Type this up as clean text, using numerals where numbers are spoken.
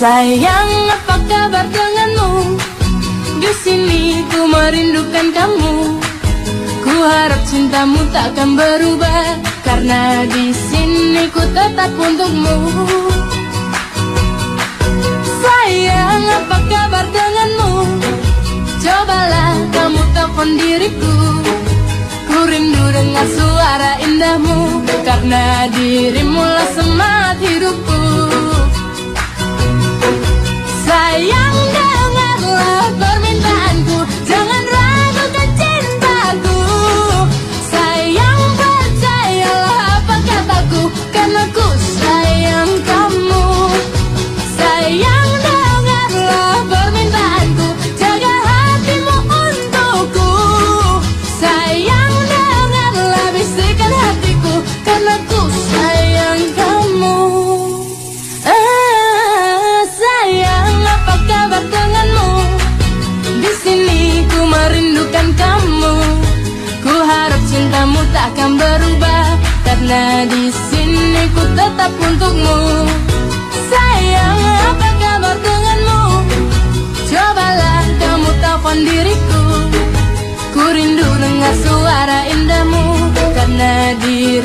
Sayang, apa kabar denganmu? Di sini ku merindukan kamu. Ku harap cintamu takkan berubah, karena di sini ku tetap untukmu. Sayang, apa kabar denganmu? Cobalah kamu telepon diriku. Ku rindu dengar suara indahmu, karena dirimulah semangat hidupku. Sayang, dengarlah permintaanku, jangan ragukan cintaku. Sayang, percayalah apa kataku, karena ku sayang kamu. Sayang, dengarlah permintaanku, jaga hatimu untukku. Sayang, dengarlah bisikan hatiku, karena ku sayang kamu. Sayang, apa kabar denganmu? Di sini ku merindukan kamu. Ku harap cintamu takkan berubah, karena di sini ku tetap untukmu. Sayang, apa kabar denganmu? Cobalah kamu telepon diriku. Ku rindu dengar suara indahmu, karena diri